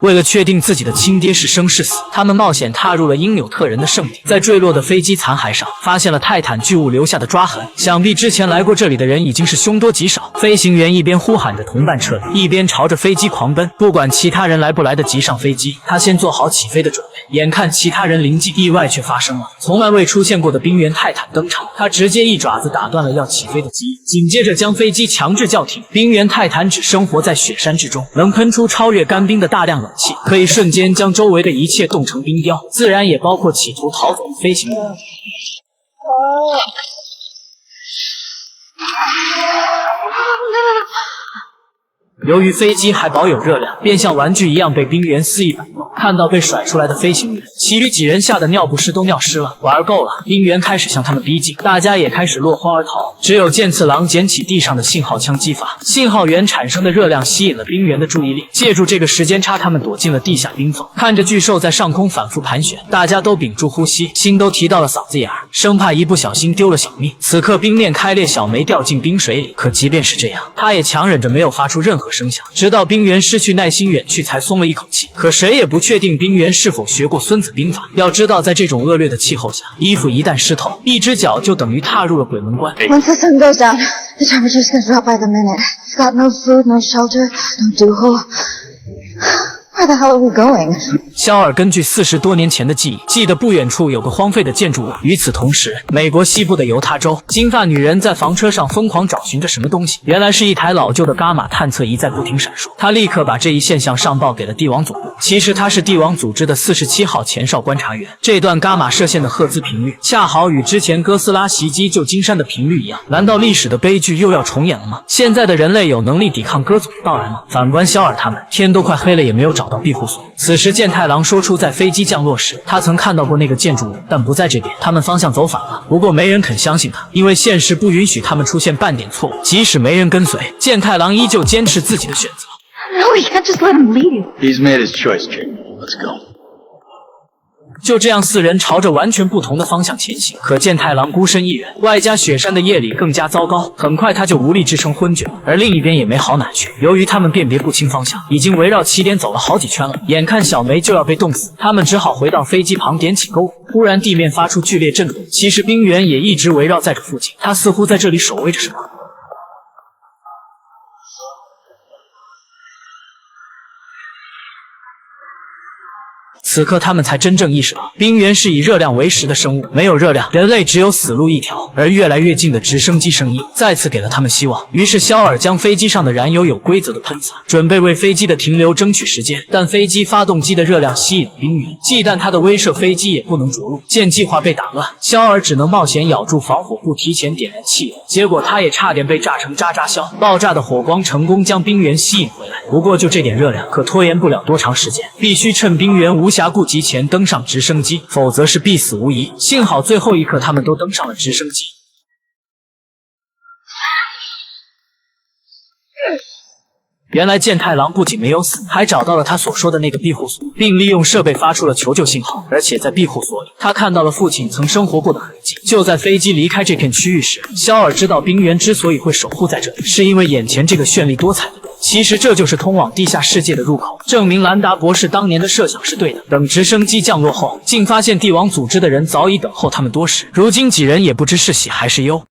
为了确定自己的亲爹是生是死，他们冒险踏入了因纽特人的圣地，在坠落的飞机残骸上发现了泰坦巨物留下的抓痕，想必之前来过这里的人已经是凶多吉少。飞行员一边呼喊着同伴撤离，一边朝着飞机狂奔，不管其他人来不来得及上飞机，他先做好起飞的准备。眼看其他人临近，意外却发生了，从来未出现过的冰原泰坦登场，他直接一爪子打断了要起飞的机翼，紧接着将飞机强制叫停。冰原泰坦只生活在雪山之中，能喷出超越干冰的大量冷气，可以瞬间将周围的一切冻成冰雕，自然也包括企图逃走的飞行员。由于飞机还保有热量，便像玩具一样被冰原肆意摆弄。看到被甩出来的飞行员，其余几人吓得尿不湿都尿湿了。玩够了，冰原开始向他们逼近，大家也开始落荒而逃。只有剑次郎捡起地上的信号枪击发，信号源产生的热量吸引了冰原的注意力。借助这个时间差，他们躲进了地下冰缝。看着巨兽在上空反复盘旋，大家都屏住呼吸，心都提到了嗓子眼儿，生怕一不小心丢了小命。此刻冰面开裂，小梅掉进冰水里。可即便是这样，她也强忍着没有发出任何声响，直到冰原失去耐心远去，才松了一口气。可谁也不确定冰原是否学过孙子兵法。要知道，在这种恶劣的气候下，衣服一旦湿透，一只脚就等于踏入了鬼门关。Once the sun goes down, the temperature's gonna drop by the minute. It's got no food, no shelter, no duho. Where the hell are we going? 肖尔根据40多年前的记忆，记得不远处有个荒废的建筑物。与此同时，美国西部的犹他州，金发女人在房车上疯狂找寻着什么东西，原来是一台老旧的伽马探测仪在不停闪烁。她立刻把这一现象上报给了帝王总部。其实她是帝王组织的47号前哨观察员。这段伽马射线的赫兹频率，恰好与之前哥斯拉袭击旧金山的频率一样。难道历史的悲剧又要重演了吗？现在的人类有能力抵抗哥总的到来吗？反观肖尔他们，天都快黑了也没有找到庇护所。此时健太郎说出，在飞机降落时，他曾看到过那个建筑物，但不在这边。他们方向走反了。不过没人肯相信他，因为现实不允许他们出现半点错误。即使没人跟随，健太郎依旧坚持自己的选择。No, we can't just let him leave. He's made his choice, Jake. Let's go. 就这样，四人朝着完全不同的方向前行。可见太郎孤身一人，外加雪山的夜里更加糟糕。很快他就无力支撑昏厥，而另一边也没好哪去。由于他们辨别不清方向，已经围绕起点走了好几圈了，眼看小梅就要被冻死，他们只好回到飞机旁点起篝火。忽然地面发出剧烈震动，其实冰原也一直围绕在这附近，他似乎在这里守卫着什么。此刻他们才真正意识到，冰原是以热量为食的生物，没有热量，人类只有死路一条。而越来越近的直升机声音再次给了他们希望。于是肖尔将飞机上的燃油有规则的喷洒，准备为飞机的停留争取时间。但飞机发动机的热量吸引了冰原，忌惮它的威慑，飞机也不能着陆。见计划被打乱，肖尔只能冒险咬住防火布，提前点燃汽油。结果他也差点被炸成渣渣硝。爆炸的火光成功将冰原吸引回来，不过就这点热量，可拖延不了多长时间，必须趁冰原无暇顾及前登上直升机，否则是必死无疑。幸好最后一刻他们都登上了直升机。原来健太郎不仅没有死，还找到了他所说的那个庇护所，并利用设备发出了求救信号。而且在庇护所里，他看到了父亲曾生活过的痕迹。就在飞机离开这片区域时，肖尔知道冰原之所以会守护在这里，是因为眼前这个绚丽多彩的路。其实这就是通往地下世界的入口，证明兰达博士当年的设想是对的。等直升机降落后，竟发现帝王组织的人早已等候他们多时。如今几人也不知是喜还是忧。